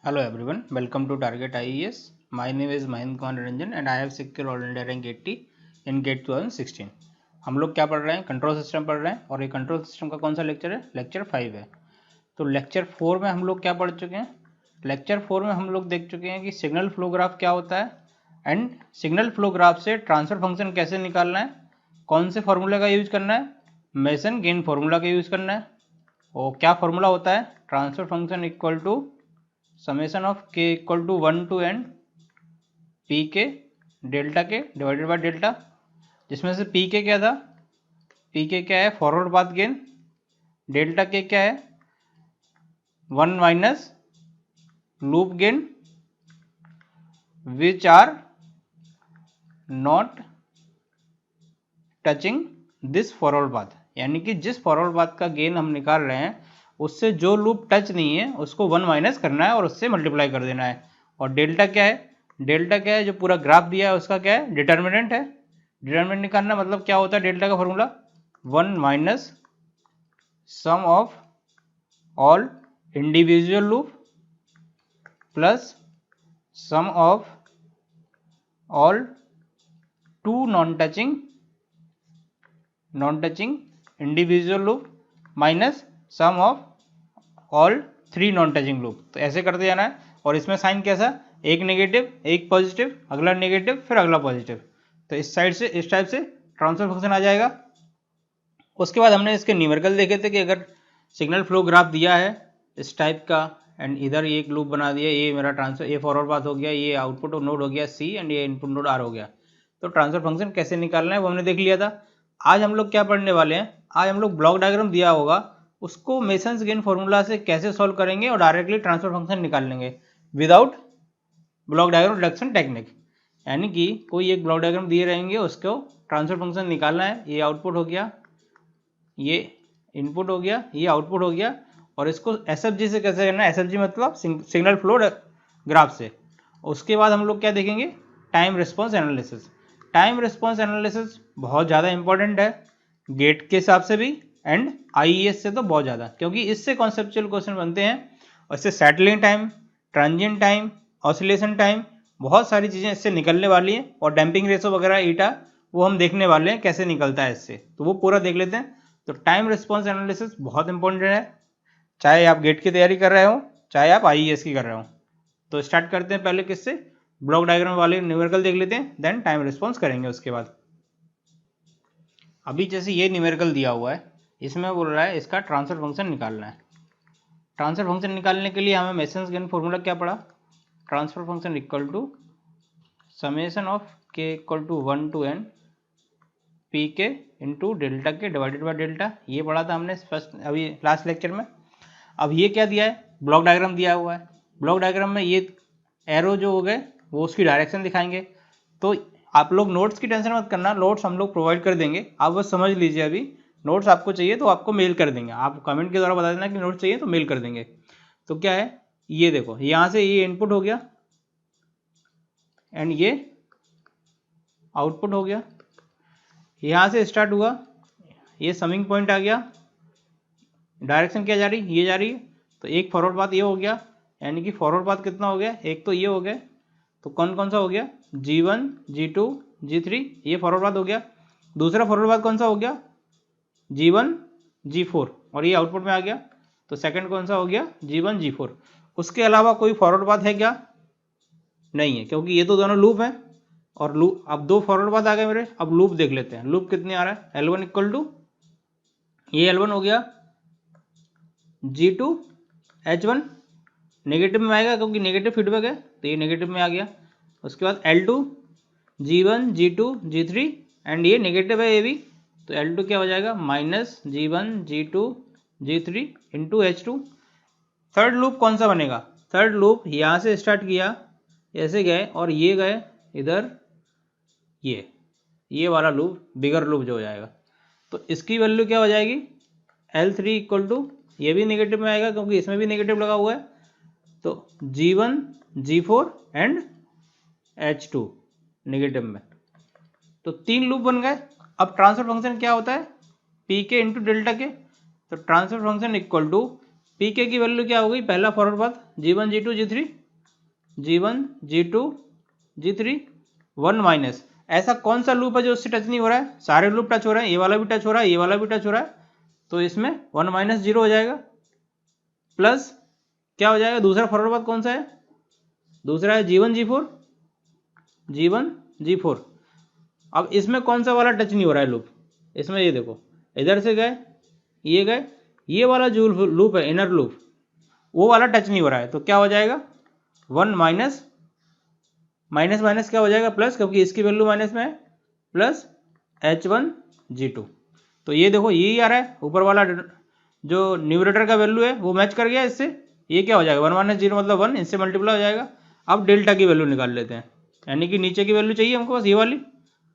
Hello everyone, welcome to Target IES. My name is Mahind Kumar Ranjan and I have secured All India Rank 80 in GATE 2016. हम लोग क्या पढ़ रहे हैं? Control system पढ़ रहे हैं और ये कंट्रोल सिस्टम का कौन सा लेक्चर है? लेक्चर 5 है। तो लेक्चर 4 में हम लोग क्या पढ़ चुके हैं? लेक्चर 4 में हम लोग देख चुके हैं कि सिग्नल फ्लो ग्राफ क्या होता है एंड सिग्नल फ्लो ग्राफ से ट्रांसफर फंक्शन कैसे निकालना है, कौन से फॉर्मूला का यूज करना है, मेसन गेन फॉर्मूला का यूज करना है। और क्या फॉर्मूला होता है? Transfer function equal to summation of k equal to 1 to n P k delta k divided by delta, जिसमें से पी के क्या था? पी के क्या है? Forward path gain. डेल्टा के क्या है? 1 minus loop gain which are not touching this forward path, यानी कि जिस फॉरवर्ड पाथ का गेन हम निकाल रहे हैं उससे जो लूप टच नहीं है उसको 1 माइनस करना है और उससे मल्टीप्लाई कर देना है। और डेल्टा क्या है? डेल्टा क्या है? जो पूरा ग्राफ दिया है उसका क्या है? डिटर्मिनेंट है। डिटर्मिनेंट निकालना मतलब क्या होता है? डेल्टा का formula 1 minus sum of all individual loop plus sum of all two non touching individual loop minus sum of all 3 non touching loop. तो ऐसे करते जाना है। और इसमें साइन कैसा? एक नेगेटिव एक पॉजिटिव, अगला नेगेटिव फिर अगला पॉजिटिव। तो इस साइड से इस टाइप से ट्रांसफर फंक्शन आ जाएगा। उसके बाद हमने इसके न्यूमेरिकल देखे थे कि अगर सिग्नल फ्लो ग्राफ दिया है इस टाइप का एंड इधर एक लूप बना दिया, ये मेरा ट्रांसफर, ये फॉरवर्ड पाथ हो गया, ये आउटपुट नोड हो गया सी एंड ये इनपुट नोड आर हो गया। तो ट्रांसफर फंक्शन कैसे निकालना है वो हमने देख लिया था। आज हम लोग क्या पढ़ने वाले हैं? आज हम लोग ब्लॉक डायग्राम दिया होगा उसको मेसन्स गेन फॉर्मूला से कैसे सॉल्व करेंगे और डायरेक्टली ट्रांसफर फंक्शन निकाल लेंगे without block diagram reduction technique. यानी कि कोई एक ब्लॉक डायग्राम दिए रहेंगे, उसको ट्रांसफर फंक्शन निकालना है। ये आउटपुट हो गया, ये इनपुट हो गया, ये आउटपुट हो गया, और इसको एसएफजी से कैसे करना है? एसएफजी मतलब सिग्नल फ्लो ग्राफ से। उसके बाद हम लोग क्या देखेंगे? Time response analysis. Time response analysis बहुत ज़्यादा इंपॉर्टेंट है गेट के हिसाब से भी एंड आईईएस से तो बहुत ज़्यादा, क्योंकि इससे कॉन्सेप्चुअल क्वेश्चन बनते हैं और इससे settling time, transient time, oscillation time, बहुत सारी चीज़ें इससे निकलने वाली हैं। और डैम्पिंग रेशो वगैरह ईटा वो हम देखने वाले हैं कैसे निकलता है इससे, तो वो पूरा देख लेते हैं। तो टाइम रिस्पॉन्स एनालिसिस बहुत इंपॉर्टेंट है, चाहे आप गेट की तैयारी कर रहे हो चाहे आप आईईएस की कर रहे हो। तो स्टार्ट करते हैं पहले किससे? ब्लॉक डायग्राम वाले न्यूमेरिकल देख लेते हैं, देन टाइम रिस्पॉन्स करेंगे उसके बाद। अभी जैसे ये न्यूमेरिकल दिया हुआ है, इसमें बोल रहा है इसका ट्रांसफर फंक्शन निकालना है। ट्रांसफर फंक्शन निकालने के लिए हमें मेसन्स गेन फॉर्मूला क्या पड़ा? Transfer function equal to summation of k equal to 1 to n P k into delta k divided by delta. ये पढ़ा था हमने फर्स्ट अभी लास्ट लेक्चर में। अब ये क्या दिया है? ब्लॉक डायग्राम दिया हुआ है। ब्लॉक डायग्राम में ये एरो जो हो गए वो उसकी डायरेक्शन दिखाएंगे। तो आप लोग नोट्स की टेंशन मत करना, नोट्स हम लोग प्रोवाइड कर देंगे, आप बस समझ लीजिए। अभी नोट्स आपको चाहिए तो आपको मेल कर देंगे, आप कमेंट के द्वारा बता देना कि नोट्स चाहिए तो मेल कर देंगे। तो क्या है? ये देखो, यहाँ से ये इनपुट हो गया एंड ये आउटपुट हो गया। यहाँ से स्टार्ट हुआ, ये समिंग पॉइंट आ गया, डायरेक्शन क्या जा रही? ये जा रही है। तो एक फॉरवर्ड पाथ ये हो गया, यानी कि फॉरवर्ड पाथ कितना हो गया? एक तो ये हो गया, तो कौन कौन सा हो गया? G1, G2, G3, ये फॉरवर्ड पाथ हो गया। दूसरा फॉरवर्ड पाथ कौन सा हो गया? G1, G4, और ये आउटपुट में आ गया। तो सेकंड कौन सा हो गया? G1, G4। उसके अलावा कोई फॉरवर्ड पाथ है क्या? नहीं है, क्योंकि ये तो दोनों लूप हैं। और लूप, अब दो फॉरवर्ड पाथ आ गए मेरे। अब लूप देख लेते हैं, लूप कितने आ रहा है? L1 इक्वल टू, ये L1 हो गया G2 H1, नेगेटिव में आएगा क्योंकि नेगेटिव फीडबैक है, तो ये नेगेटिव में आ गया। उसके बाद L2 G1 G2 G3 and ये नेगेटिव है ये भी, तो L2 क्या हो जाएगा? Minus G1 G2 G3 into H2। Third loop कौन सा बनेगा? थर्ड लूप यहाँ से स्टार्ट किया, ऐसे गए और ये गए इधर, ये वाला लूप बिगर लूप जो हो जाएगा। तो इसकी वैल्यू क्या हो जाएगी? L3 इक्वल टू, ये भी नेगेटिव में आएगा क्योंकि इसमें भी नेगेटिव लगा हुआ है, तो G1 G4 and H2 negative में। तो 3 लूप बन गए। अब ट्रांसफर फंक्शन क्या होता है? पी के इंटू डेल्टा के। तो transfer function equal to P k की वैल्यू क्या हो गई, पहला forward path G1 G2 G3, G1 G2 G3 1 minus, ऐसा कौन सा लूप है जो उससे टच नहीं हो रहा है, सारे लूप टच हो रहे हैं, ये वाला भी टच हो रहा है, ये वाला भी टच हो रहा है, तो इसमें 1 माइनस 0 हो जाएगा, प्लस क्या हो जाएगा, दूसरा फॉरवर्ड पाथ कौन सा है, दूसरा है G1 G4, G1 G4। अब इसमें कौन सा वाला टच नहीं हो रहा है लूप, इसमें ये देखो इधर से गए, ये वाला जो लूप है इनर लूप, वो वाला टच नहीं हो रहा है, तो क्या हो जाएगा 1 माइनस माइनस माइनस क्या हो जाएगा प्लस, क्योंकि इसकी वैल्यू माइनस में है, प्लस H1 G2। तो ये देखो यही आ रहा है, ऊपर वाला जो न्यूमरेटर का वैल्यू है वो मैच कर गया इससे, ये क्या हो जाएगा 1 माइनस 0 मतलब 1, इससे मल्टीप्लाई हो जाएगा। अब डेल्टा की वैल्यू निकाल लेते हैं, यानी कि नीचे की वैल्यू चाहिए हमको बस ये वाली,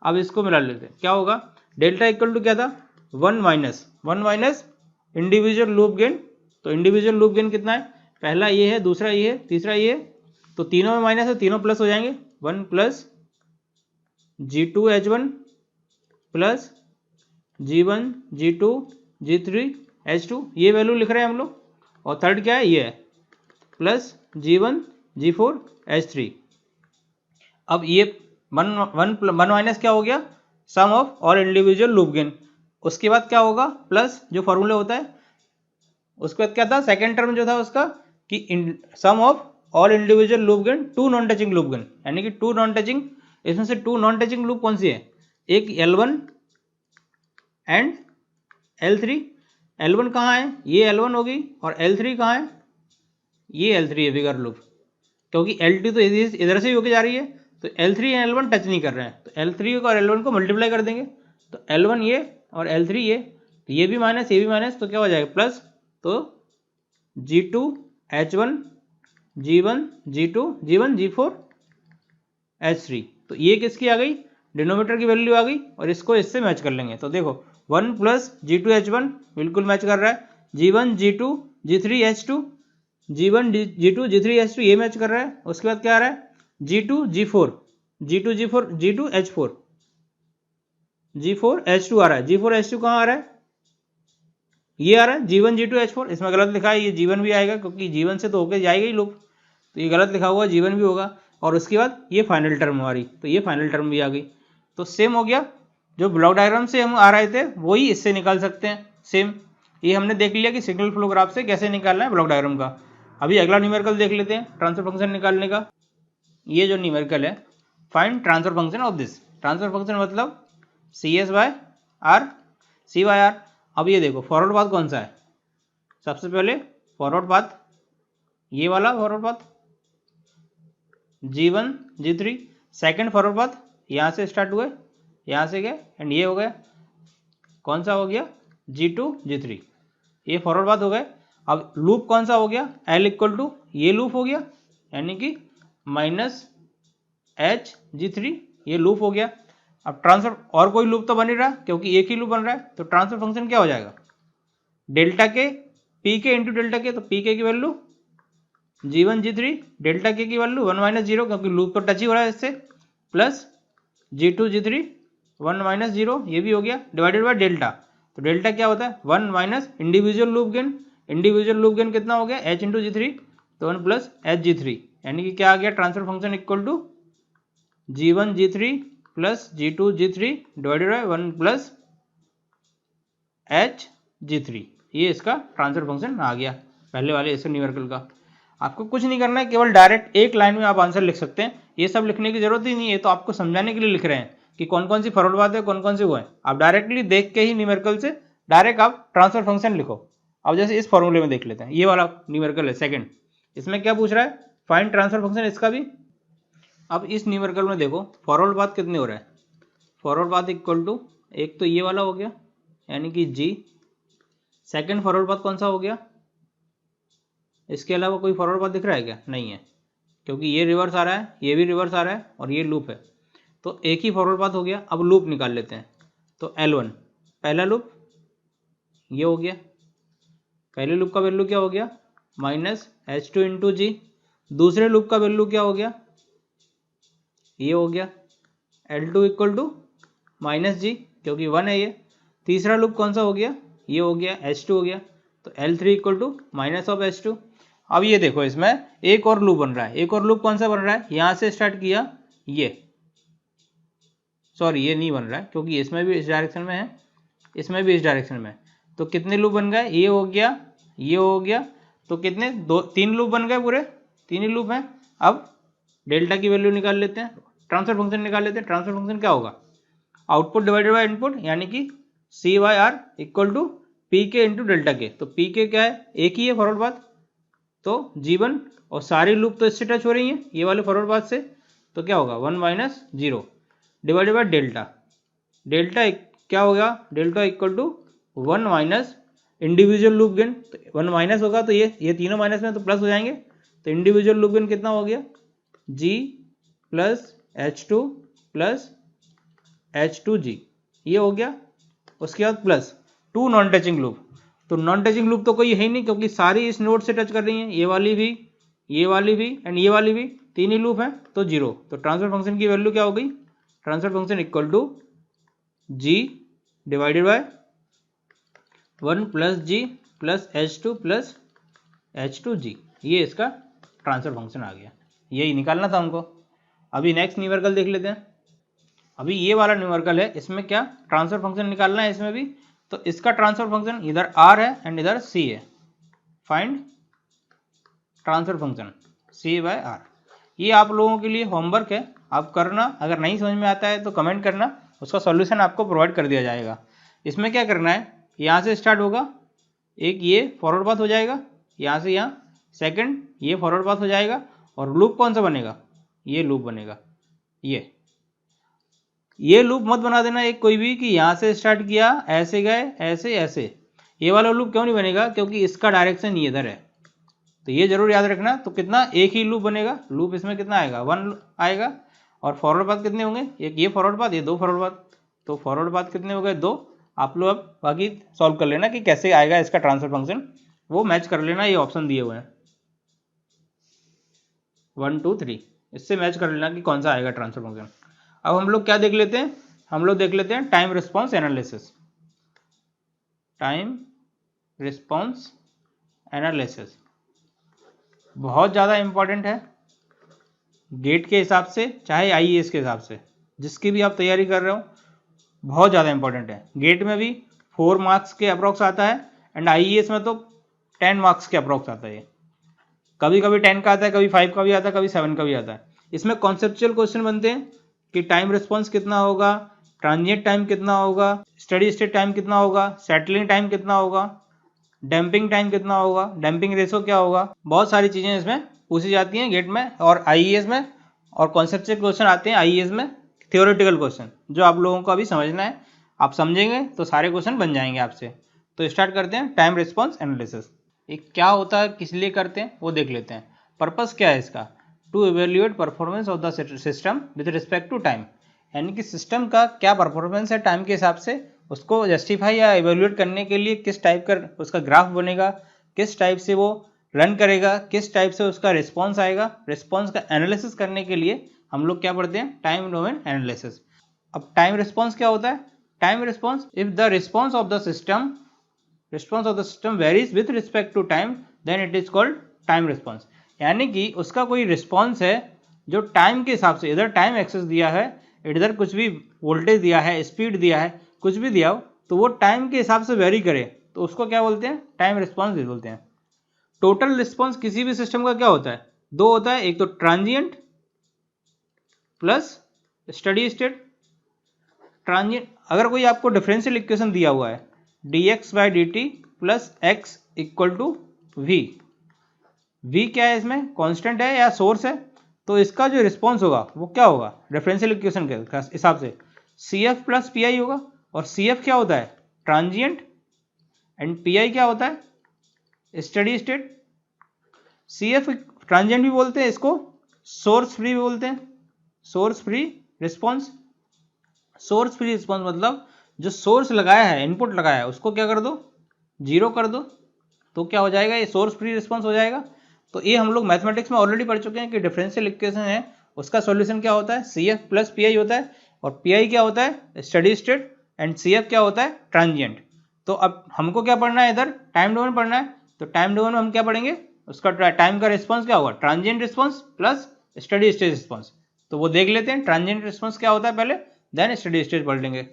अब इसको मिला लेते हैं, क्या होगा, डेल्टा इक्वल टू क्या था 1 माइनस इंडिविजुअल लूप गेन। तो इंडिविजुअल लूप गेन कितना है, पहला ये है, दूसरा ये है, तीसरा ये है, तो तीनों में माइनस है, तीनों प्लस हो जाएंगे, 1 plus G2 H1 plus G1 G2 G3 H2, ये वैल्यू लिख रहे हैं हम लोग, और थर्ड क्या है ये है प्लस G1 G4 H3। अब ये वन माइनस क्या हो गया, sum of all individual loop gain, उसके बाद क्या होगा प्लस जो फॉर्मूला होता है, उसके बाद क्या था सेकेंड टर्म जो था उसका कि sum of all individual loop gain two non touching loop gain, यानी कि टू नॉन टचिंग, इसमें से टू नॉन टचिंग लूप कौन सी है, एक L1 एंड L3, L1 कहाँ है, ये L1 होगी, और L3 कहाँ है, ये L3 है बिगर लूप, क्योंकि L2 तो इधर से ही होके जा रही है, तो L3 एंड L1 टच नहीं कर रहे हैं, तो L3 को और L1 को मल्टीप्लाई कर देंगे, तो L1 ये और L3 ये, तो ये भी माइनस ये भी माइनस, तो क्या हो जाएगा प्लस, तो G2 H1 G1 G2 G1 G4 H3, तो ये किसकी आ गई, डिनोमिनेटर की वैल्यू आ गई, और इसको इससे मैच कर लेंगे, तो देखो 1 प्लस G2 H1 बिल्कुल मैच कर रहा है, G1 G2 G3 H2 G1 G2 G3 H2 ये मैच कर रहा है, उसके बाद क्या आ रहा है G2 G4 G2 G4 G2 H4 G4 H2 आ रहा है, G4 H2 कहाँ आ रहा है, ये आ रहा है G1 G2 H4, इसमें गलत लिखा है, ये G1 भी आएगा क्योंकि G1 से तो होके जाएगा ही लूप, तो ये गलत लिखा हुआ G1 भी होगा, और उसके बाद ये फाइनल टर्म हमारी, तो ये फाइनल टर्म भी आ गई, तो सेम हो गया, जो ब्लॉक डायग्राम से हम आ रहे थे वही इससे निकाल सकते हैं सेम। ये हमने देख लिया कि सिग्नल फ्लो ग्राफ से कैसे निकालना है ब्लॉक डायग्राम का। अभी अगला न्यूमेरिकल देख लेते हैं ट्रांसफर फंक्शन निकालने का। ये जो न्यूमेरिकल है, find transfer function of this, transfer function मतलब CS by r, C by r. अब ये देखो फॉरवर्ड पाथ कौन सा है, सबसे पहले फॉरवर्ड पाथ ये वाला forward path G1 G3, second forward path यहाँ से स्टार्ट हुए, यहाँ से गए एंड ये हो गया, कौन सा हो गया G2 G3, ये फॉरवर्ड पाथ हो गए। अब लूप कौन सा हो गया, L इक्वल टू ये लूप हो गया, यानी कि माइनस H G3 ये लूप हो गया। अब ट्रांसफर और कोई लूप तो बन नहीं रहा क्योंकि एक ही लूप बन रहा है, तो ट्रांसफर फंक्शन क्या हो जाएगा, डेल्टा के पी के इंटू डेल्टा के, तो पी के की वैल्यू G1 G3, डेल्टा के की वैल्यू 1 माइनस 0 क्योंकि लूप तो टच ही हो रहा है इससे, प्लस G2 G3 1 माइनस 0 ये भी हो गया, डिवाइडेड बाय डेल्टा, तो डेल्टा क्या होता है 1 minus individual loop gain, individual loop gain कितना हो गया H इंटू G3, तो 1 प्लस H G3, यानी कि क्या आ गया transfer function equal to G1 G3 plus G2 G3 divided by 1 plus H G3, ये इसका ट्रांसफर फंक्शन आ गया पहले वाले इसके न्यूमेरिकल का। आपको कुछ नहीं करना है, केवल डायरेक्ट एक लाइन में आप आंसर लिख सकते हैं, ये सब लिखने की जरूरत ही नहीं है, तो आपको समझाने के लिए लिख रहे हैं कि कौन कौन सी फॉरवर्ड बात है कौन कौन सी वो है। आप डायरेक्टली देख के ही न्यूमेरिकल से डायरेक्ट आप ट्रांसफर फंक्शन लिखो। अब जैसे इस फॉर्मूले में देख लेते हैं, ये वाला न्यूमेरिकल है सेकंड, इसमें क्या पूछ रहा है फाइंड ट्रांसफर फंक्शन इसका भी। अब इस न्यूमेरिकल में देखो फॉरवर्ड पाथ कितने हो रहा है, फॉरवर्ड पाथ इक्वल टू एक तो ये वाला हो गया यानी कि G, सेकंड फॉरवर्ड पाथ कौन सा हो गया, इसके अलावा कोई फॉरवर्ड पाथ दिख रहा है क्या, नहीं है क्योंकि ये रिवर्स आ रहा है, ये भी रिवर्स आ रहा है और ये लूप है, तो एक ही फॉरवर्ड पाथ हो गया। अब लूप निकाल लेते हैं, तो L1 पहला लूप ये हो गया, पहले लूप का वैल्यू क्या हो गया माइनस H2 इंटू जी, दूसरे लूप का वैल्यू क्या हो गया ये हो गया L2 इक्वल टू माइनस जी क्योंकि 1 है ये, तीसरा लूप कौन सा हो गया ये हो गया H2 हो गया, तो L3 equal to minus of H2। अब ये देखो इसमें एक और लूप बन रहा है। एक और लूप कौन सा बन रहा है, यहाँ से स्टार्ट किया, ये सॉरी ये नहीं बन रहा है क्योंकि इसमें भी इस डायरेक्शन में है, इसमें भी इस डायरेक्शन में। तो कितने लूप बन गए, ये हो गया, ये हो गया, तो कितने, दो, तीन लूप बन गए, पूरे तीन ही लूप हैं। अब डेल्टा की वैल्यू निकाल लेते हैं, ट्रांसफर फंक्शन निकाल लेते हैं। ट्रांसफर फंक्शन क्या होगा, आउटपुट डिवाइडेड बाय इनपुट, यानी कि C by R equal to P k into delta के। तो पी के क्या है, एक ही है फॉरवर्ड पाथ, तो G1, और सारी लूप तो इससे टच हो रही हैं ये वाले फॉरवर्ड पाथ से, तो क्या होगा 1 minus 0 divided by delta. Delta क्या हो गया, delta equal to 1 minus individual loop gain. तो 1 माइनस होगा तो ये तीनों माइनस में तो प्लस हो जाएंगे, तो इंडिविजुअल लूप गेन कितना हो गया, G plus H2 plus H2G, ये हो गया। उसके बाद प्लस 2 नॉन टचिंग लूप। तो नॉन टचिंग लूप तो कोई है ही नहीं क्योंकि सारी इस नोड से टच कर रही हैं, ये वाली भी, ये वाली भी एंड ये वाली भी, तीन ही लूप हैं, तो 0। तो ट्रांसफर फंक्शन की वैल्यू क्या हो गई, transfer function equal to G divided by 1 plus G plus H2 plus H2G, ये इसका ट्रांसफर फंक्शन आ गया। यही निकालना था हमको। अभी नेक्स्ट न्यूमेरिकल देख लेते हैं। अभी ये वाला न्यूमेरिकल है, इसमें क्या ट्रांसफर फंक्शन निकालना है इसमें भी। तो इसका ट्रांसफर फंक्शन इधर R है एंड इधर C है। Find transfer function C by R। ये आप लोगों के लिए होमवर्क है, आप करना। अगर नहीं समझ में आता है तो कमेंट करना, उसका सॉल्यूशन आपको प्रोवाइड कर दिया जाएगा। इसमें क्या करना है, यहाँ से स्टार्ट होगा, एक ये फॉरवर्ड पाथ हो जाएगा, यहाँ से यहाँ सेकंड ये फॉरवर्ड पाथ हो जाएगा, और लूप कौन सा बनेगा, ये लूप बनेगा। ये लूप मत बना देना एक कोई भी कि यहाँ से स्टार्ट किया, ऐसे गए, ऐसे ऐसे। ये वाला लूप क्यों नहीं बनेगा, क्योंकि इसका डायरेक्शन ये इधर है, तो ये जरूर याद रखना। तो कितना, एक ही लूप बनेगा। लूप इसमें कितना आएगा, 1 आएगा, और फॉरवर्ड पाथ कितने होंगे, एक ये फॉरवर्ड पाथ, ये 2 फॉरवर्ड पाथ। तो फॉरवर्ड पाथ कितने हो गए, 2। आप लोग अब बाकी सॉल्व कर लेना कि कैसे आएगा इसका ट्रांसफर फंक्शन, वो मैच कर लेना, ये ऑप्शन दिए हुए हैं 1 2 3, इससे मैच कर लेना कि कौन सा आएगा ट्रांसफर फंक्शन। अब हम लोग क्या देख लेते हैं, हम लोग देख लेते हैं time response analysis. Time response analysis बहुत ज़्यादा इंपॉर्टेंट है, गेट के हिसाब से चाहे आईएएस के हिसाब से, जिसकी भी आप तैयारी कर रहे हो, बहुत ज़्यादा इंपॉर्टेंट है। गेट में भी 4 मार्क्स के अप्रॉक्स आता है एंड आईएएस में तो 10 मार्क्स के अप्रॉक्स आता है। कभी कभी 10 का आता है, कभी 5 का भी आता है, कभी 7 का भी आता है। इसमें कॉन्सेप्चुअल क्वेश्चन बनते हैं कि टाइम रिस्पॉन्स कितना होगा, ट्रांजिएंट टाइम कितना होगा, स्टडी स्टेट टाइम कितना होगा, सेटलिंग टाइम कितना होगा, डैम्पिंग टाइम कितना होगा, डैम्पिंग रेशो क्या होगा। बहुत सारी चीज़ें इसमें पूछी जाती हैं गेट में और आईएएस में, और कॉन्सेप्चुअल क्वेश्चन आते हैं आईएएस में, थ्योरेटिकल क्वेश्चन जो आप लोगों को अभी समझना है। आप समझेंगे तो सारे क्वेश्चन बन जाएंगे आपसे। तो स्टार्ट करते हैं टाइम रिस्पॉन्स एनालिसिस। एक क्या होता है, किस लिए करते हैं, वो देख लेते हैं। पर्पस क्या है इसका, to evaluate performance of the system with respect to time, यानी कि सिस्टम का क्या परफॉर्मेंस है टाइम के हिसाब से, उसको जस्टिफाई या इवेल्युएट करने के लिए किस टाइप का उसका ग्राफ बनेगा, किस टाइप से वो रन करेगा, किस टाइप से उसका रिस्पॉन्स आएगा। रिस्पॉन्स का एनालिसिस करने के लिए हम लोग क्या पढ़ते हैं, टाइम डोमेन एनालिसिस। अब टाइम रिस्पॉन्स क्या होता है, time response, if the response of the system varies with respect to time then it is called time response. यानी कि उसका कोई रिस्पॉन्स है जो टाइम के हिसाब से, इधर टाइम एक्सेस दिया है, इधर कुछ भी वोल्टेज दिया है, स्पीड दिया है, कुछ भी दिया हो, तो वो टाइम के हिसाब से वेरी करे तो उसको क्या बोलते हैं, टाइम रिस्पॉन्स बोलते हैं। टोटल रिस्पॉन्स किसी भी सिस्टम का क्या होता है, 2 होता है, एक तो transient plus steady state. Transient, अगर कोई आपको डिफरेंशियल इक्वेशन दिया हुआ है dx/dt plus x equal to v क्या है, इसमें कांस्टेंट है या सोर्स है, तो इसका जो रिस्पॉन्स होगा वो क्या होगा, डिफरेंशियल इक्वेशन के हिसाब से CF प्लस PI होगा। और CF क्या होता है, ट्रांजिएंट, एंड PI क्या होता है, स्टडी स्टेट। CF ट्रांजिएंट भी बोलते हैं इसको, सोर्स फ्री भी बोलते हैं, source free response. Source free response मतलब जो सोर्स लगाया है, इनपुट लगाया है, उसको क्या कर दो, 0 कर दो, तो क्या हो जाएगा, ये सोर्स फ्री रिस्पॉन्स हो जाएगा। तो ये हम लोग मैथमेटिक्स में ऑलरेडी पढ़ चुके हैं कि डिफरेंशियल इक्वेशन है, उसका सॉल्यूशन क्या होता है, CF प्लस PI होता है, और PI क्या होता है, स्टडी स्टेट, एंड CF क्या होता है, ट्रांजिएंट। तो अब हमको क्या पढ़ना है, इधर टाइम डोमेन पढ़ना है। तो टाइम डोमेन में हम क्या पढ़ेंगे, उसका टाइम का रिस्पॉन्स क्या होगा, transient response plus steady state response. तो वो देख लेते हैं ट्रांजिएंट रिस्पॉन्स क्या होता है पहले, देन स्टडी स्टेट पढ़ लेंगे।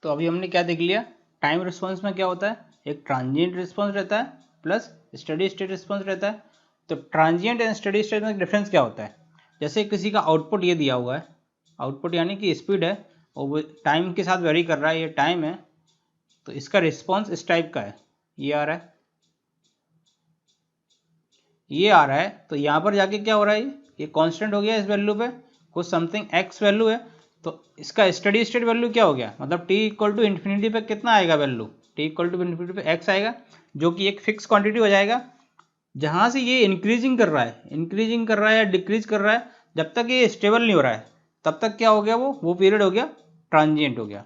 तो अभी हमने क्या देख लिया, टाइम रिस्पॉन्स में क्या होता है, एक ट्रांजिएंट रिस्पॉन्स रहता है प्लस स्टडी स्टेट रिस्पॉन्स रहता है। तो ट्रांजिएंट एंड स्टडी स्टेट में डिफरेंस क्या होता है, जैसे किसी का आउटपुट ये दिया हुआ है, आउटपुट यानी कि स्पीड है और वो टाइम के साथ वेरी कर रहा है, ये टाइम है, तो इसका रिस्पॉन्स इस टाइप का है, ये आ रहा है, ये आ रहा है। तो यहाँ पर जाके क्या हो रहा है, ये कांस्टेंट हो गया इस वैल्यू पे, कुछ समथिंग एक्स वैल्यू है। तो इसका स्टडी स्टेट वैल्यू क्या हो गया, मतलब टी इक्वल टू इन्फिनिटी पे कितना आएगा value, t equal to infinity पे एक्स आएगा, जो कि एक फिक्स क्वांटिटी हो जाएगा। जहाँ से ये इंक्रीजिंग कर रहा है, इंक्रीजिंग कर रहा है या डिक्रीज कर रहा है, जब तक ये स्टेबल नहीं हो रहा है तब तक क्या हो गया, वो पीरियड हो गया ट्रांजिएंट हो गया।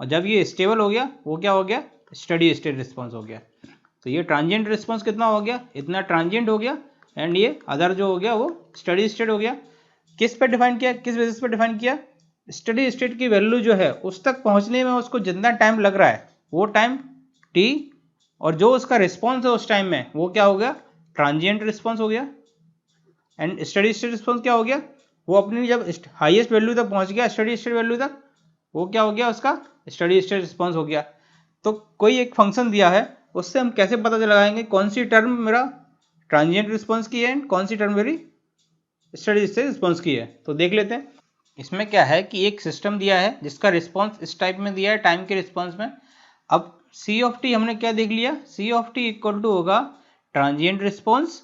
और जब ये स्टेबल हो गया वो क्या हो गया, स्टडी स्टेट रिस्पॉन्स हो गया। तो ये ट्रांजिएंट रिस्पॉन्स कितना हो गया, इतना ट्रांजिएंट हो गया, एंड ये अदर जो हो गया वो स्टडी स्टेट हो गया। किस पे डिफाइन किया, किस बेसिस पे डिफाइन किया, स्टडी स्टेट की वैल्यू जो है उस तक पहुंचने में उसको जितना टाइम लग रहा है वो टाइम टी, और जो उसका रिस्पॉन्स है उस टाइम में वो क्या हो गया, ट्रांजिएंट रिस्पॉन्स हो गया। एंड स्टडी स्टेट रिस्पॉन्स क्या हो गया, वो अपनी जब हाईएस्ट वैल्यू तक पहुंच गया, स्टडी स्टेट वैल्यू तक, वो क्या हो गया, उसका स्टडी स्टेट रिस्पॉन्स हो गया। तो कोई एक फंक्शन दिया है, उससे हम कैसे पता लगाएंगे कौन सी टर्म मेरा ट्रांजिएंट रिस्पॉन्स की है एंड कौन सी टर्म मेरी स्टडी स्टेट रिस्पॉन्स की है। तो देख लेते हैं। इसमें क्या है कि एक सिस्टम दिया है जिसका रिस्पॉन्स इस टाइप में दिया है टाइम के रिस्पॉन्स में। अब सी ऑफ टी हमने क्या देख लिया, सी ऑफ टी इक्वल टू होगा transient response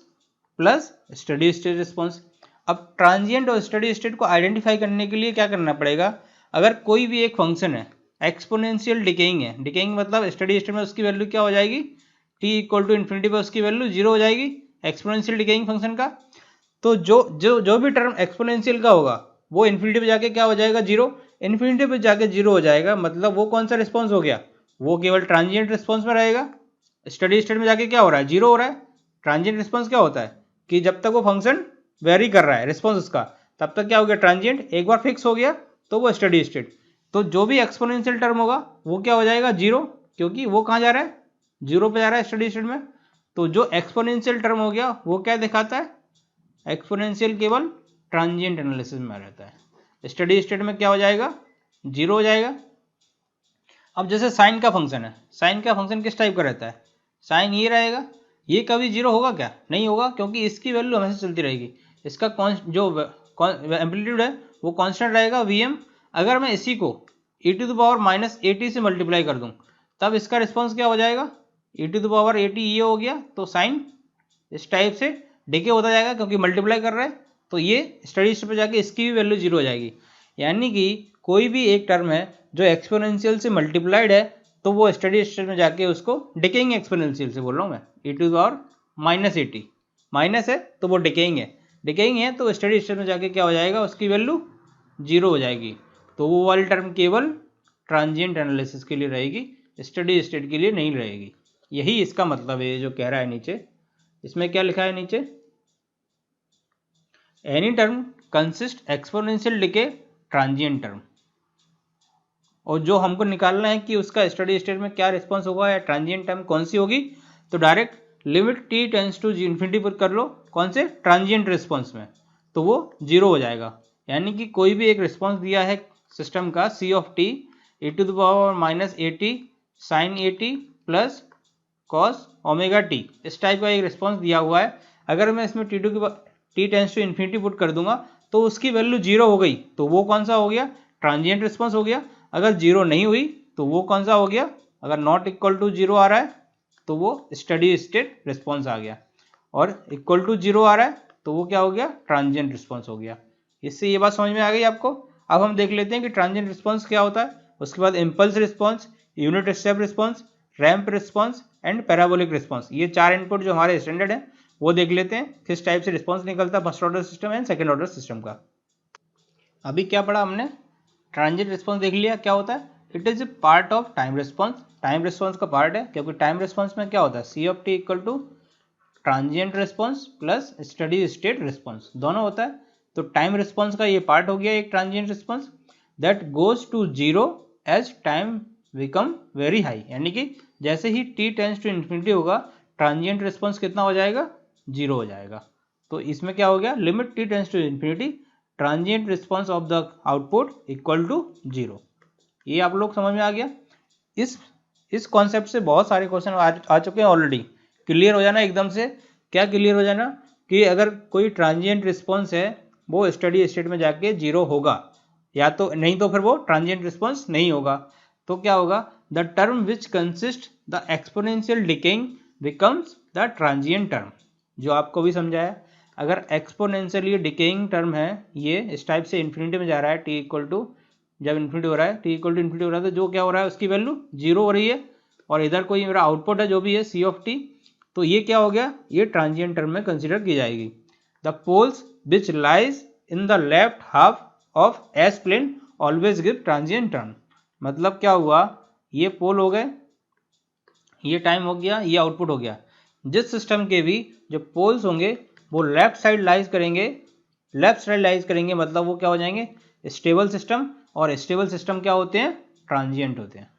plus steady state response. अब ट्रांजिएंट और स्टडी स्टेट को आइडेंटिफाई करने के लिए क्या करना पड़ेगा, अगर कोई भी एक फंक्शन है एक्सपोनेंशियल डिकेइंग है, डिकेइंग मतलब स्टडी स्टेट में उसकी वैल्यू क्या हो जाएगी, टी इक्वल टू इन्फिनिटी पर उसकी वैल्यू जीरो हो जाएगी एक्सपोनेंशियल डिकेइंग फंक्शन का। तो जो भी टर्म एक्सपोनेंशियल का होगा वो इन्फिनिटी पे जाके क्या हो जाएगा, जीरो, इन्फिनिटी पे जाके जीरो हो जाएगा, मतलब वो कौन सा रिस्पॉन्स हो गया, वो केवल ट्रांजिएंट रिस्पॉन्स में रहेगा। स्टडी स्टेट में जाके क्या हो रहा है, जीरो हो रहा है। ट्रांजिएंट रिस्पॉन्स क्या होता है कि जब तक वो फंक्शन वेरी कर रहा है रिस्पॉन्स उसका, तब तक क्या हो गया ट्रांजिएंट, एक बार फिक्स हो गया तो वो स्टडी स्टेट। तो जो भी एक्सपोनेंशियल टर्म होगा वो क्या हो जाएगा, जीरो, क्योंकि वो कहाँ जा रहा है, जीरो पे जा रहा है स्टडी स्टेट में। तो जो एक्सपोनेंशियल टर्म हो गया वो क्या दिखाता है, एक्सपोनेंशियल केवल ट्रांजिएंट एनालिसिस में रहता है, स्टडी स्टेट में क्या हो जाएगा, जीरो हो जाएगा। अब जैसे साइन का फंक्शन है, साइन का फंक्शन किस टाइप का रहता है, साइन ये रहेगा, ये कभी जीरो होगा क्या, नहीं होगा, क्योंकि इसकी वैल्यू हमेशा चलती रहेगी। इसका जो एम्पलीट्यूड है वो कांस्टेंट रहेगा Vm। अगर मैं इसी को e⁻−at से मल्टीप्लाई कर दूं तब इसका रिस्पॉन्स क्या हो जाएगा, e⁻at ये हो गया। तो साइन इस टाइप से डिके होता जाएगा क्योंकि मल्टीप्लाई कर रहा है, तो ये स्टडी स्टेट पे जाके इसकी भी वैल्यू जीरो हो जाएगी। यानी कि कोई भी एक टर्म है जो एक्सपोनेंशियल से मल्टीप्लाइड है तो वो स्टडी स्टेट में जाके उसको डिकेइंग एक्सपोनेंशियल से बोल रहा हूँ मैं, e⁻−at, माइनस है तो वो डिकेइंग है, डिकेइंग है तो स्टडी स्टेट में जाके क्या हो जाएगा, उसकी वैल्यू जीरो हो जाएगी। तो वो वाली टर्म केवल ट्रांजिएंट एनालिसिस के लिए रहेगी, स्टडी स्टेट के लिए नहीं रहेगी। यही इसका मतलब है जो कह रहा है नीचे। इसमें क्या लिखा है नीचे, any term consist exponential decay transient term. और जो हमको निकालना है कि उसका स्टडी स्टेट में क्या रिस्पॉन्स होगा या ट्रांजिएंट टर्म कौन सी होगी, तो direct limit t tends to infinity पर कर लो, कौन से ट्रांजिएंट रिस्पॉन्स में, तो वो जीरो हो जाएगा। यानी कि कोई भी एक रिस्पॉन्स दिया है सिस्टम का c of t e⁻−at sine at plus cos omega t, इस टाइप का एक रिस्पॉन्स दिया हुआ है। अगर मैं इसमें t tends to infinity put कर दूंगा तो उसकी वैल्यू जीरो हो गई, तो वो कौन सा हो गया, ट्रांजिएंट रिस्पॉन्स हो गया। अगर जीरो नहीं हुई तो वो कौन सा हो गया, अगर नॉट इक्वल टू जीरो आ रहा है तो वो स्टडी स्टेट रिस्पॉन्स आ गया, और इक्वल टू जीरो आ रहा है तो वो क्या हो गया, ट्रांजिएंट रिस्पॉन्स हो गया। इससे ये बात समझ में आ गई आपको। अब हम देख लेते हैं कि ट्रांजिएंट रिस्पॉन्स क्या होता है। उसके बाद impulse response, unit step response, ramp response and parabolic response, ये चार इनपुट जो हमारे स्टैंडर्ड है वो देख लेते हैं किस टाइप से रिस्पॉन्स निकलता है first order system and second order system का। अभी क्या पढ़ा हमने, ट्रांजिएंट रिस्पॉन्स देख लिया क्या होता है, it is a part of time response, time response का पार्ट है, क्योंकि टाइम रिस्पॉन्स में क्या होता है, c of t equal to transient response plus steady state response, दोनों होता है। तो टाइम रिस्पॉन्स का ये पार्ट हो गया एक transient response that goes to zero as time become very high, यानी कि जैसे ही t टेंड्स टू इन्फिनिटी होगा ट्रांजिएंट रिस्पॉन्स कितना हो जाएगा, 0 हो जाएगा। तो इसमें क्या हो गया, limit t tends to infinity transient response of the output equal to 0। ये आप लोग समझ में आ गया। इस कॉन्सेप्ट से बहुत सारे क्वेश्चन आ चुके हैं ऑलरेडी। क्लियर हो जाना एकदम से। क्या क्लियर हो जाना कि अगर कोई ट्रांजिएंट रिस्पॉन्स है वो स्टडी स्टेट में जाके 0 होगा, या तो नहीं तो फिर वो ट्रांजिएंट रिस्पॉन्स नहीं होगा। तो क्या होगा, the term which consist the exponential decaying becomes the transient term, जो आपको भी समझाया। अगर एक्सपोनेंशियली डिकेइंग टर्म है ये इस टाइप से इन्फिनिटी में जा रहा है, t इक्वल टू जब इन्फिनिटी हो रहा है, t इक्वल टू इन्फिनिटी हो रहा है, तो जो क्या हो रहा है उसकी वैल्यू 0 हो रही है, और इधर कोई मेरा आउटपुट है जो भी है c ऑफ t, तो ये क्या हो गया, ये ट्रांजिएंट टर्म में कंसिडर की जाएगी। The poles which lies in the left half of s plane always give transient term. मतलब क्या हुआ, ये पोल हो गए, ये टाइम हो गया, ये आउटपुट हो गया। जिस सिस्टम के भी जो पोल्स होंगे वो लेफ्ट साइड लाइज करेंगे, मतलब वो क्या हो जाएंगे, स्टेबल सिस्टम। और स्टेबल सिस्टम क्या होते हैं, ट्रांजिएंट होते हैं।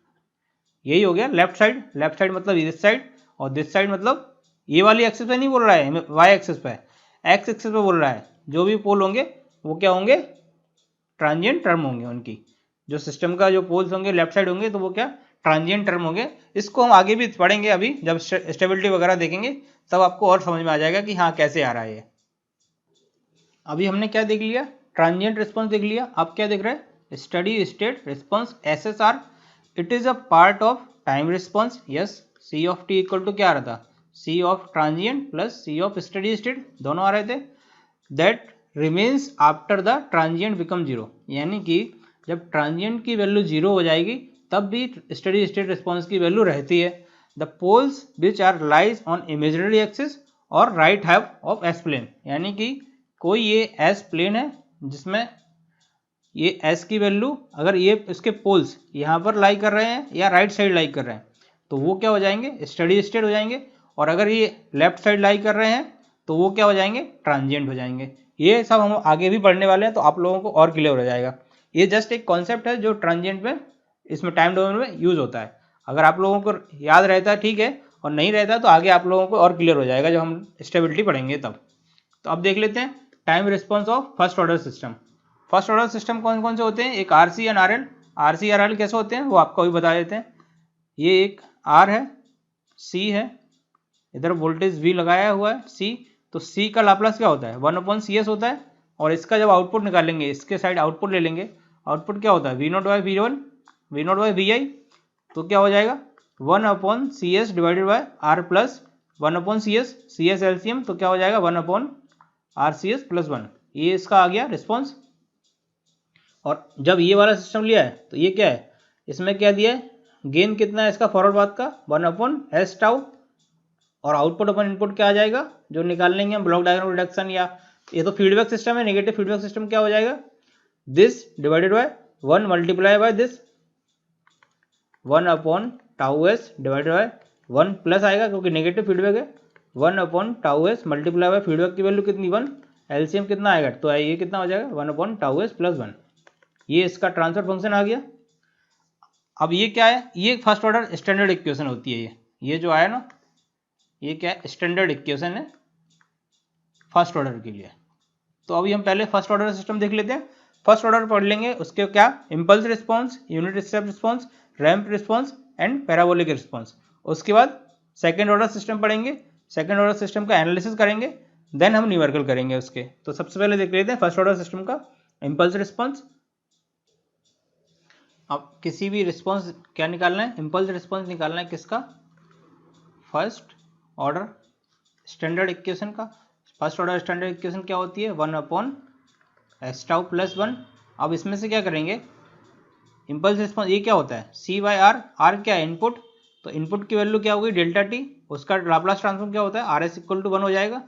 यही हो गया लेफ्ट साइड मतलब दिस साइड, और दिस साइड मतलब ये वाली एक्सिस पे नहीं बोल रहा है, वाई एक्सिस पे, एक्स एक्सिस पे बोल रहा है। जो भी पोल होंगे वो क्या होंगे, ट्रांजिएंट टर्म होंगे उनकी। जो सिस्टम का जो पोल्स होंगे लेफ्ट साइड होंगे तो वो क्या, ट्रांजिएंट टर्म होंगे। इसको हम आगे भी पढ़ेंगे, अभी जब स्टेबिलिटी वगैरह देखेंगे तब आपको और समझ में आ जाएगा कि हाँ कैसे आ रहा है ये। अभी हमने क्या देख लिया, ट्रांजिएंट रिस्पॉन्स देख लिया। अब क्या देख रहे हैं, steady state response SSR। It is a part of time response. Yes, c of t equal to क्या आ रहा था, c of transient plus c of steady state, दोनों आ रहे थे। That remains after the transient become 0, यानी कि जब ट्रांजिएंट की वैल्यू 0 हो जाएगी तब भी स्टडी स्टेट रिस्पॉन्स की वैल्यू रहती है। The poles which are lies on imaginary axis और right half of s plane, यानी कि कोई ये एस प्लेन है जिसमें ये एस की वैल्यू, अगर ये इसके पोल्स यहाँ पर लाई कर रहे हैं या राइट साइड लाई कर रहे हैं तो वो क्या हो जाएंगे, स्टडी स्टेट हो जाएंगे। और अगर ये लेफ्ट साइड लाई कर रहे हैं तो वो क्या हो जाएंगे, ट्रांजिएंट हो जाएंगे। ये सब हम आगे भी पढ़ने वाले हैं तो आप लोगों को और क्लियर हो जाएगा। ये जस्ट एक कॉन्सेप्ट है जो ट्रांजिएंट में, इसमें टाइम डोमेन में यूज होता है। अगर आप लोगों को याद रहता है ठीक है, और नहीं रहता तो आगे आप लोगों को और क्लियर हो जाएगा जब हम स्टेबिलिटी पढ़ेंगे तब। तो अब देख लेते हैं time response of first order system. First order system कौन कौन से होते हैं, एक RC and RL। RC RL कैसे होते हैं वो आपको भी बता देते हैं। ये एक R है, C है, इधर वोल्टेज V लगाया हुआ है C, तो C का लाप्लास क्या होता है, 1/CS होता है। और इसका जब आउटपुट निकालेंगे, इसके साइड आउटपुट ले लेंगे, आउटपुट क्या होता है, V0/V1 V0/Vi, तो क्या हो जाएगा 1/CS divided by R plus 1/CS, CS LCM, तो क्या हो जाएगा 1/RCS प्लस 1। ये इसका आ गया रिस्पॉन्स। और जब ये वाला सिस्टम लिया है तो ये क्या है, इसमें क्या दिया है, गेन कितना है इसका फॉरवर्ड पाथ का 1/S टाउ, और आउटपुट अपन इनपुट क्या आ जाएगा जो निकाल लेंगे हम ब्लॉक डायग्राम रिडक्शन, या ये तो फीडबैक सिस्टम है, नेगेटिव फीडबैक सिस्टम क्या हो जाएगा, this divided by 1 multiply by this 1/τS divided by 1 plus आएगा क्योंकि नेगेटिव फीडबैक है, 1/τS मल्टीप्लाई बाय फीडबैक की वैल्यू कितनी 1, एलसीएम कितना आएगा, तो ये कितना हो जाएगा 1/τS प्लस 1। ये इसका ट्रांसफर फंक्शन आ गया। अब ये क्या है, ये फर्स्ट ऑर्डर स्टैंडर्ड इक्वेशन होती है। ये जो आया ना, ये क्या है, स्टैंडर्ड इक्वेशन है फर्स्ट ऑर्डर के लिए। तो अभी हम पहले फर्स्ट ऑर्डर सिस्टम देख लेते हैं। फर्स्ट ऑर्डर पढ़ लेंगे, उसके क्या, impulse response, unit step response, ramp response and parabolic response. उसके बाद सेकेंड ऑर्डर सिस्टम पढ़ेंगे, सेकेंड ऑर्डर सिस्टम का एनालिसिस करेंगे, देन हम न्यूमेरिकल करेंगे उसके। तो सबसे पहले देख लेते हैं फर्स्ट ऑर्डर सिस्टम का इम्पल्स रिस्पॉन्स। अब किसी भी रिस्पॉन्स क्या निकालना है, इम्पल्स रिस्पॉन्स निकालना है किसका, फर्स्ट ऑर्डर स्टैंडर्ड इक्वेशन का। फर्स्ट ऑर्डर स्टैंडर्ड इक्वेशन क्या होती है, 1/S टाउ प्लस 1। अब इसमें से क्या करेंगे, इम्पल्स रिस्पॉन्स ये क्या होता है, C/R, R क्या है इनपुट, तो इनपुट की वैल्यू क्या होगी डेल्टा टी, उसका लाप्लास ट्रांसफॉर्म क्या होता है RS इक्वल टू 1 हो जाएगा।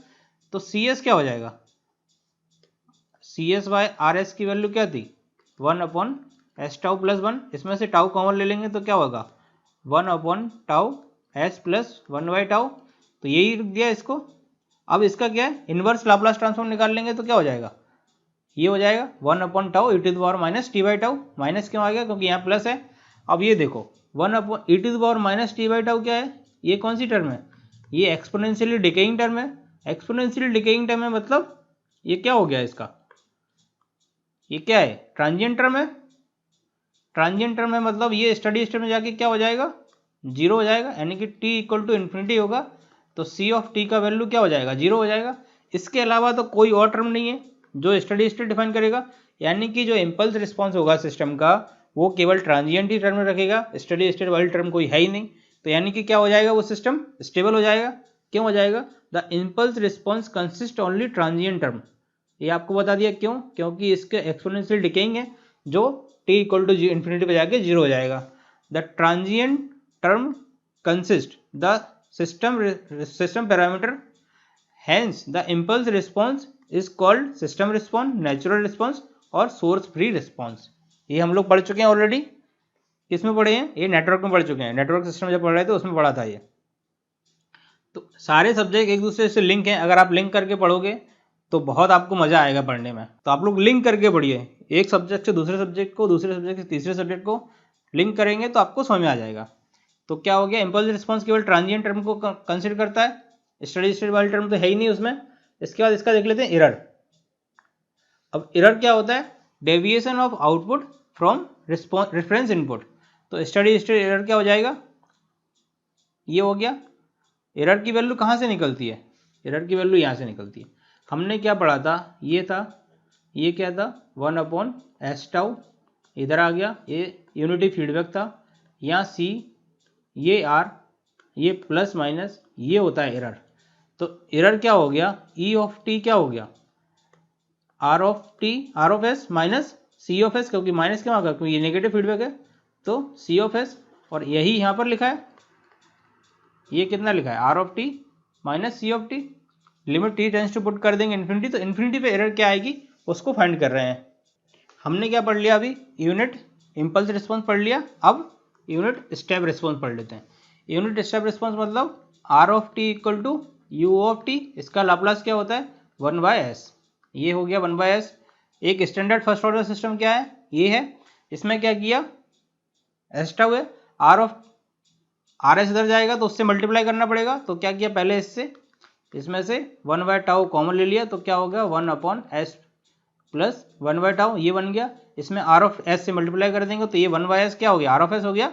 तो CS क्या हो जाएगा, CS/RS की वैल्यू क्या थी 1/S टाउ प्लस 1, इसमें से टाउ कॉमन ले लेंगे तो क्या होगा 1/τS प्लस 1/τ, तो यही रुक दिया इसको। अब इसका क्या है, इनवर्स लाप्लास ट्रांसफॉर्म निकाल लेंगे तो क्या हो जाएगा, ये हो जाएगा 1/τ e⁻t/τ। माइनस क्यों आ गया, क्योंकि यहाँ प्लस है, अब ये देखो 1/e⁻t/τ क्या है, ये कौन सी टर्म है, ये एक्सपोनेंशियली डिकेइंग टर्म है। एक्सपोनेंशियली डिकेइंग टर्म है मतलब ये क्या हो गया इसका, ये क्या है, ट्रांजिएंट टर्म है। ट्रांजिएंट टर्म है मतलब ये स्टडी स्टेट में जाके क्या हो जाएगा, जीरो हो जाएगा, यानी कि t इक्वल टू इन्फिनिटी होगा तो c ऑफ t का वैल्यू क्या हो जाएगा, जीरो हो जाएगा। इसके अलावा तो कोई और टर्म नहीं है जो स्टडी स्टेट डिफाइन करेगा, यानी कि जो इम्पल्स रिस्पॉन्स होगा सिस्टम का वो केवल ट्रांजिएंट ही टर्म में रखेगा, स्टडी स्टेट वाली टर्म कोई है ही नहीं। तो यानी कि क्या हो जाएगा, वो सिस्टम स्टेबल हो जाएगा। क्यों हो जाएगा, the impulse response consist only transient term. ये आपको बता दिया क्यों, क्योंकि इसके एक्सपोनेंशियल डिकेइंग है जो t इक्वल टू इन्फिनिटी पे जाके जीरो हो जाएगा। The transient term consist the system parameter, hence the impulse response is called system response, natural response और सोर्स फ्री रिस्पॉन्स। ये हम लोग पढ़ चुके हैं ऑलरेडी। किसमें पढ़े हैं, ये नेटवर्क में पढ़ चुके हैं, नेटवर्क सिस्टम जब पढ़ रहे थे उसमें पढ़ा था ये। तो सारे सब्जेक्ट एक दूसरे से लिंक हैं, अगर आप लिंक करके पढ़ोगे तो बहुत आपको मजा आएगा पढ़ने में। तो आप लोग लिंक करके पढ़िए, एक सब्जेक्ट से दूसरे सब्जेक्ट को, दूसरे सब्जेक्ट से तीसरे सब्जेक्ट को लिंक करेंगे तो आपको समझ में आ जाएगा। तो क्या हो गया, इम्पल्स रिस्पॉन्स केवल ट्रांजिएंट टर्म को कंसिडर करता है, स्टडी स्टेट वाली टर्म तो है ही नहीं उसमें। इसके बाद इसका देख लेते हैं एरर। अब एरर क्या होता है, deviation of output from reference input. तो स्टडी स्टेट एरर क्या हो जाएगा, ये हो गया। एरर की वैल्यू कहाँ से निकलती है, एरर की वैल्यू यहाँ से निकलती है। हमने क्या पढ़ा था, ये था, ये क्या था 1/s⁻, इधर आ गया, ये यूनिटी फीडबैक था, यहाँ c, ये r, ये प्लस माइनस, ये होता है एरर। तो एरर क्या हो गया, e ऑफ t क्या हो गया, r of s minus c of s, क्योंकि माइनस क्या होगा, क्योंकि ये नेगेटिव फीडबैक है तो c ऑफ s, और यही यहाँ पर लिखा है, ये कितना लिखा है r of t minus c of t। Limit t tends to put कर देंगे इन्फिनिटी, तो इन्फिनिटी पे एरर क्या आएगी उसको फाइंड कर रहे हैं। हमने क्या पढ़ लिया अभी, यूनिट इम्पल्स रिस्पॉन्स पढ़ लिया। अब यूनिट स्टेप रिस्पॉन्स पढ़ लेते हैं। यूनिट स्टेप रिस्पॉन्स मतलब r of t equal to u of t, इसका लाप्लास क्या होता है 1/s। ये हो गया 1/s। एक स्टैंडर्ड फर्स्ट ऑर्डर सिस्टम क्या है, ये है। इसमें क्या किया, s⁻ है, rs इधर जाएगा तो उससे मल्टीप्लाई करना पड़ेगा, तो क्या किया पहले इसमें से 1/τ कॉमन ले लिया, तो क्या हो गया 1/s प्लस 1/τ, ये बन गया। इसमें r ऑफ s से मल्टीप्लाई कर देंगे तो ये 1/s क्या हो गया, r ऑफ s हो गया,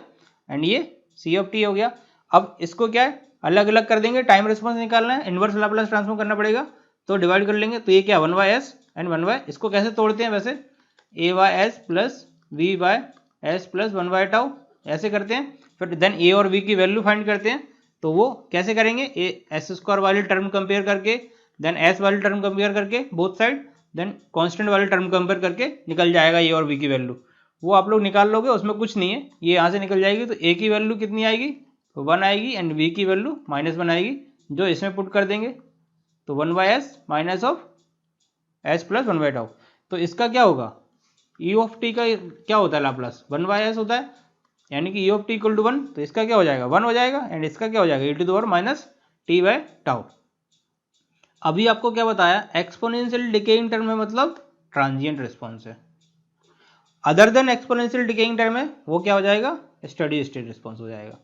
एंड ये c ऑफ t हो गया। अब इसको क्या है, अलग अलग कर देंगे, टाइम रिस्पॉन्स निकालना है, इनवर्स लाप्लास ट्रांसफॉर्म करना पड़ेगा, तो डिवाइड कर लेंगे, तो ये क्या 1/s एंड 1/, इसको कैसे तोड़ते हैं वैसे, a/s प्लस v/s प्लस 1/τ ऐसे करते हैं। फिर देन a और v की वैल्यू फाइंड करते हैं, तो वो कैसे करेंगे, s² वाली टर्म कंपेयर करके, देन s वाली टर्म कंपेयर करके बोथ साइड, देन कांस्टेंट वाली टर्म कंपेयर करके निकल जाएगा a और v की वैल्यू। वो आप लोग निकाल लोगे, उसमें कुछ नहीं है, ये यहाँ से निकल जाएगी। तो a की वैल्यू कितनी आएगी, तो 1 आएगी, एंड v की वैल्यू -1 आएगी, जो इसमें पुट कर देंगे, तो 1/s minus of s plus 1/τ। तो इसका क्या होगा, e ऑफ t का क्या होता है लाप्लास 1/s होता है, यानी कि e of t equal to 1, तो इसका क्या हो जाएगा 1 हो जाएगा, एंड इसका क्या हो जाएगा e⁻t/τ। अभी आपको क्या बताया, एक्सपोनेंशियल डिकेइंग टर्म में मतलब ट्रांजिएंट रिस्पॉन्स है। Other than exponential decaying term में वो क्या हो जाएगा, स्टडी स्टेट रिस्पॉन्स हो जाएगा।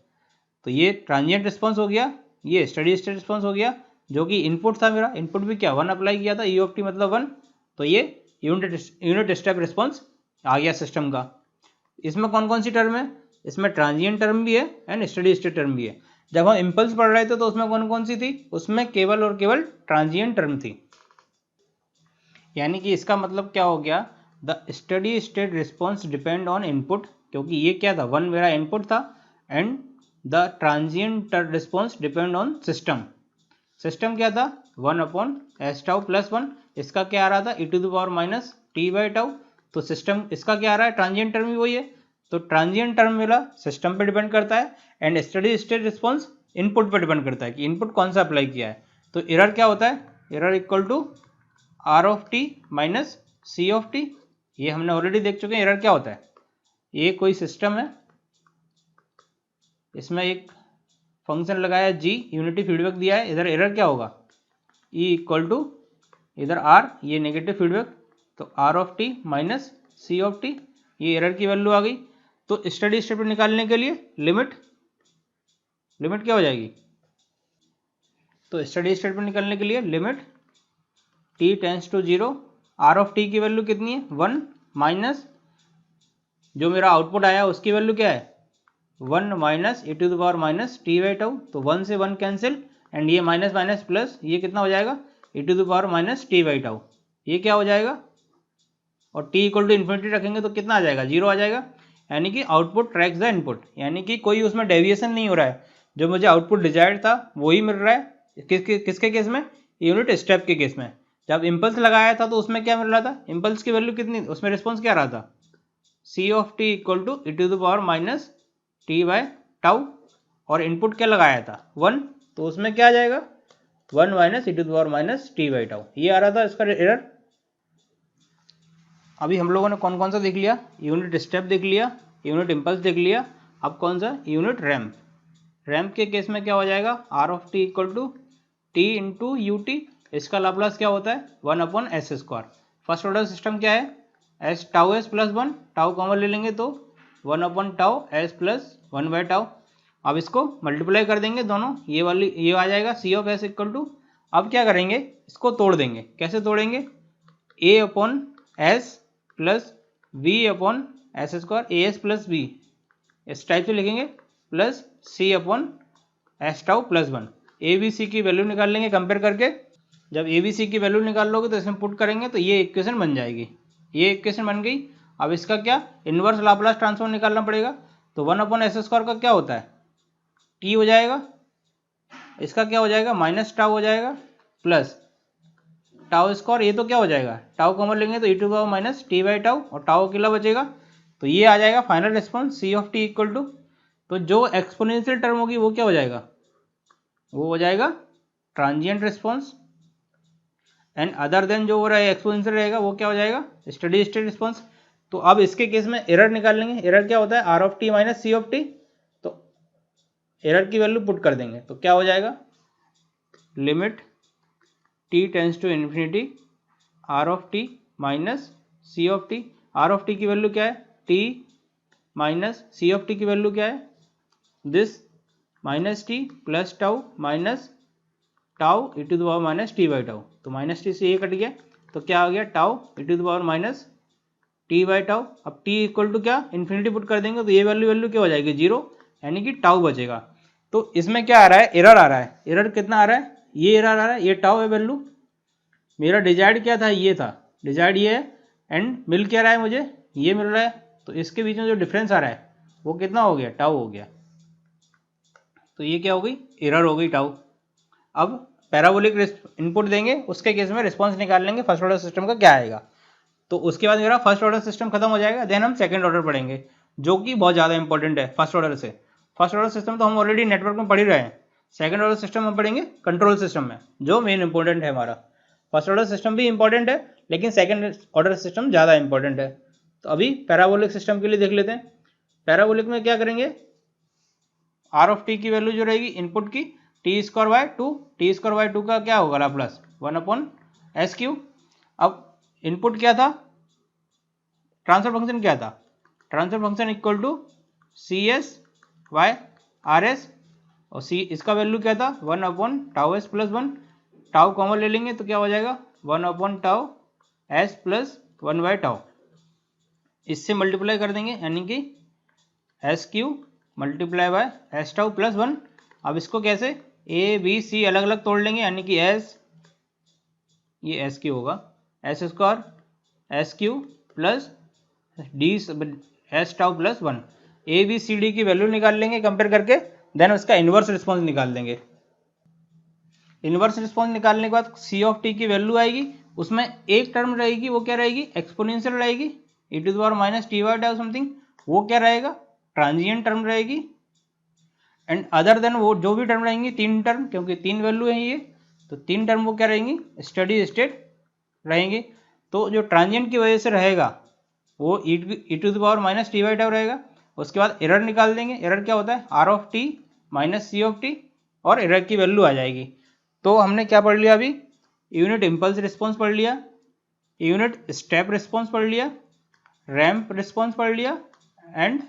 तो ये ट्रांजिएंट रिस्पॉन्स हो गया, ये स्टडी स्टेट रिस्पॉन्स हो गया, जो कि इनपुट था मेरा, इनपुट भी क्या 1 अप्लाई किया था, e ऑफ t मतलब 1, तो ये यूनिट स्टेप रिस्पॉन्स आ गया सिस्टम का। इसमें कौन कौन सी टर्म है, इसमें ट्रांजिएंट टर्म भी है एंड स्टडी स्टेट टर्म भी है। जब हम इम्पल्स पढ़ रहे थे तो उसमें कौन कौन सी थी, उसमें केवल और केवल ट्रांजिएंट टर्म थी। यानी कि इसका मतलब क्या हो गया, the study state response depend on input, क्योंकि ये क्या था 1 मेरा इनपुट था, and the transient response depend on system. System क्या था 1/s⁻ प्लस 1, इसका क्या आ रहा था e⁻t/τ। तो सिस्टम इसका क्या आ रहा है, ट्रांजिएंट टर्म भी वही है, तो ट्रांजिएंट टर्म मेरा सिस्टम पे डिपेंड करता है, and study state response input पे डिपेंड करता है कि इनपुट कौन सा अप्लाई किया है। तो एरर क्या होता है, error equal to r of t minus c of t। ये हमने ऑलरेडी देख चुके हैं एरर क्या होता है। ये कोई सिस्टम है, इसमें एक फंक्शन लगाया g, यूनिटी फीडबैक दिया है, इधर एरर क्या होगा e इक्वल टू इधर r, ये नेगेटिव फीडबैक, तो r of t minus c of t, ये एरर की वैल्यू आ गई। तो स्टडी स्टेट निकालने के लिए लिमिट क्या हो जाएगी? तो स्टडी स्टेट निकालने के लिए limit t tends to 0, r of t की वैल्यू कितनी है 1 माइनस जो मेरा आउटपुट आया उसकी वैल्यू क्या है 1 minus e to the power minus t by tau, तो 1 से 1 कैंसिल एंड ये माइनस माइनस प्लस, ये कितना हो जाएगा e to the power minus t by tau, ये क्या हो जाएगा और t इक्वल टू इन्फिनिटी रखेंगे तो कितना आ जाएगा 0 आ जाएगा। यानी कि आउटपुट ट्रैक्स द इनपुट, यानी कि कोई उसमें डेविएशन नहीं हो रहा है, जो मुझे आउटपुट डिजायर्ड था वही मिल रहा है। किसके केस में? यूनिट स्टेप के केस में। जब इम्पल्स लगाया था तो उसमें क्या मिल रहा था, इम्पल्स की वैल्यू कितनी, उसमें रिस्पॉन्स क्या रहा था c of t equal to e to the power minus t by tau, और इनपुट क्या लगाया था 1, तो उसमें क्या आ जाएगा 1 minus e to the power minus t by tau, ये आ रहा था इसका एरर। अभी हम लोगों ने कौन कौन सा देख लिया, यूनिट स्टेप देख लिया, यूनिट इम्पल्स देख लिया, अब कौन सा यूनिट रैम्प। रैम्प के केस में क्या हो जाएगा r of t equal to t into u t, इसका लाप्लास क्या होता है 1 upon s square. First order system क्या है s tau s plus 1, tau common ले लेंगे तो 1 upon tau s plus 1 by tau. अब इसको मल्टीप्लाई कर देंगे दोनों, ये वाली ये आ जाएगा C of s equal to, अब क्या करेंगे इसको तोड़ देंगे, कैसे तोड़ेंगे A upon s plus B upon s square, A s plus B इस टाइप से लिखेंगे, plus C upon s tau plus 1। A B C की वैल्यू निकाल लेंगे कंपेयर करके, जब ए बी सी की वैल्यू निकाल लोगे तो इसमें पुट करेंगे तो ये इक्वेशन बन जाएगी, ये इक्वेशन बन गई। अब इसका क्या इन्वर्स लाप्लास ट्रांसफॉर्म निकालना पड़ेगा, तो 1 अपॉन एस स्क्वायर का क्या होता है टी हो जाएगा, इसका क्या हो जाएगा माइनस टाउ हो जाएगा प्लस टाउ स्क्वायर, ये तो क्या हो जाएगा टाउ कॉमन लेंगे तो e to power minus t by tau और टाउ अकेला बचेगा, तो ये आ जाएगा final response c of t equal to, तो जो एक्सपोनेंशियल टर्म होगी वो क्या हो जाएगा वो हो जाएगा transient response, and other then जो हो रहा है एक्सपोनेंशियल रहेगा वो क्या हो जाएगा स्टडी स्टेट रिस्पॉन्स। तो अब इसके केस में एरर निकाल लेंगे, एरर क्या होता है are of t minus C of t, तो एरर की वैल्यू पुट कर देंगे तो क्या हो जाएगा limit t tends to infinity r of t minus C of t, r of t की वैल्यू क्या है t minus C of t की वैल्यू क्या है this minus t plus tau minus tau e to the power minus t by tau, तो minus t से ये cut गया तो क्या आ गया tau e to the power minus t by tau. अब टी इक्वल टू क्या इन्फिनिटी पुट कर देंगे तो ये वैल्यू क्या हो जाएगी 0, यानी कि टाउ बचेगा। तो इसमें क्या आ रहा है एरर आ रहा है, एरर कितना आ रहा है ये एरर आ रहा है, ये टाउ है वैल्यू, मेरा डिजायर्ड क्या था ये था, डिजायर्ड ये है एंड मिल क्या रहा है मुझे ये मिल रहा है, तो इसके बीच में जो डिफरेंस आ रहा है वो कितना हो गया टाउ हो गया, तो ये क्या हो गई एरर हो गई टाउ। अब पैराबोलिक इनपुट देंगे उसके केस में रिस्पॉन्स निकाल लेंगे फर्स्ट ऑर्डर सिस्टम का क्या आएगा, तो उसके बाद मेरा फर्स्ट ऑर्डर सिस्टम खत्म हो जाएगा, देन हम सेकंड ऑर्डर पढ़ेंगे जो कि बहुत ज़्यादा इंपॉर्टेंट है फर्स्ट ऑर्डर से। फर्स्ट ऑर्डर सिस्टम तो हम ऑलरेडी नेटवर्क में पढ़ ही रहे हैं, सेकंड ऑर्डर सिस्टम हम पढ़ेंगे कंट्रोल सिस्टम में जो मेन इंपॉर्टेंट है हमारा। फर्स्ट ऑर्डर सिस्टम भी इंपॉर्टेंट है लेकिन सेकंड ऑर्डर सिस्टम ज़्यादा इंपॉर्टेंट है। तो अभी पैराबोलिक सिस्टम के लिए देख लेते हैं, पैराबोलिक में क्या करेंगे आर ऑफ टी की वैल्यू जो रहेगी इनपुट की t square by 2, t square by 2 का क्या होगा लाप्लास 1 अपॉन एस क्यू। अब इनपुट क्या था ट्रांसफर फंक्शन क्या था, transfer function equal to C s Y R s, और सी इसका वैल्यू क्या था 1 upon tau s plus 1, tau common ले लेंगे तो क्या हो जाएगा 1 upon tau s plus 1 by tau, इससे मल्टीप्लाई कर देंगे यानी कि S Q multiply by S tau plus 1। अब इसको कैसे ए बी सी अलग अलग तोड़ लेंगे यानी कि एस, ये एस क्यू होगा s square s cube plus D s tau plus 1, A B C D की वैल्यू निकाल लेंगे कंपेयर करके, देन उसका इन्वर्स रिस्पॉन्स निकाल देंगे। इन्वर्स रिस्पॉन्स निकालने के बाद सी ऑफ टी की वैल्यू आएगी, उसमें एक टर्म रहेगी वो क्या रहेगी एक्सपोनेंशियल रहेगी e to the power minus t by tau something, वो क्या रहेगा ट्रांजिएंट टर्म रहेगी, एंड अदर देन वो जो भी टर्म रहेंगी 3 टर्म क्योंकि 3 वैल्यू है ये, तो 3 टर्म वो क्या रहेंगी स्टडी स्टेट रहेंगी। तो जो ट्रांजिएंट की वजह से रहेगा वो e to the power minus t by tau रहेगा। उसके बाद एरर निकाल देंगे, एरर क्या होता है are of t minus C of t, और एरर की वैल्यू आ जाएगी। तो हमने क्या पढ़ लिया अभी यूनिट इम्पल्स रिस्पॉन्स पढ़ लिया, यूनिट स्टेप रिस्पॉन्स पढ़ लिया, रैम्प रिस्पॉन्स पढ़ लिया, एंड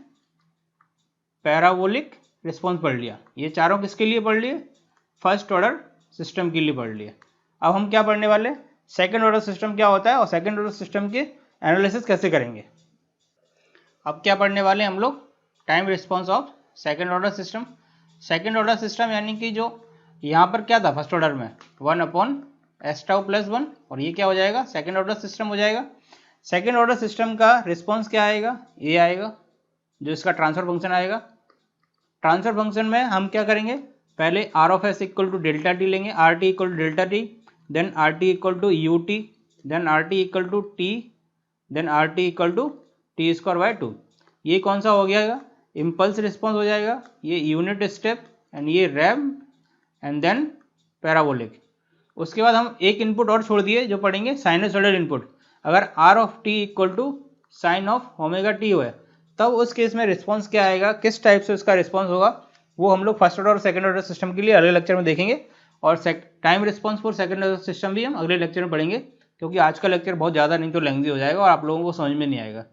पैराबोलिक रिस्पॉन्स पढ़ लिया। ये चारों किसके लिए पढ़ लिए? फर्स्ट ऑर्डर सिस्टम के लिए पढ़ लिए। अब हम क्या पढ़ने वाले? सेकंड ऑर्डर सिस्टम क्या होता है और सेकंड ऑर्डर सिस्टम के एनालिसिस कैसे करेंगे। अब क्या पढ़ने वाले हम लोग? Time response of second order system. Second order system यानी कि जो यहाँ पर क्या था फर्स्ट ऑर्डर में 1/s τ+1 और ये क्या हो जाएगा? सेकंड ऑर्डर सिस्टम हो जाएगा। सेकंड ऑर्डर सिस्टम का रिस्पॉन्स क्या आएगा? ये आएगा जो इसका ट्रांसफर फंक्शन आएगा। ट्रांसफर फंक्शन में हम क्या करेंगे? पहले r of s equal to delta t लेंगे, r t equal to delta t, then r t equal to u t, then r t equal to t, then r t equal to t square by 2। ये कौन सा हो गया? Impulse response हो जाएगा। ये unit step and ये ramp and then parabolic. उसके बाद हम एक इनपुट और छोड़ दिए जो पढ़ेंगे साइनसॉइडल इनपुट। अगर R of t equal to sine of omega t हो तब उस केस में रिस्पॉन्स क्या आएगा, किस टाइप से उसका रिस्पॉन्स होगा, वो हम लोग फर्स्ट ऑर्डर और सेकंड ऑर्डर सिस्टम के लिए अगले लेक्चर में देखेंगे। और time response for second order system भी हम अगले लेक्चर में पढ़ेंगे, क्योंकि आज का लेक्चर बहुत ज़्यादा नहीं तो लेंथी हो जाएगा और आप लोगों को समझ में नहीं आएगा।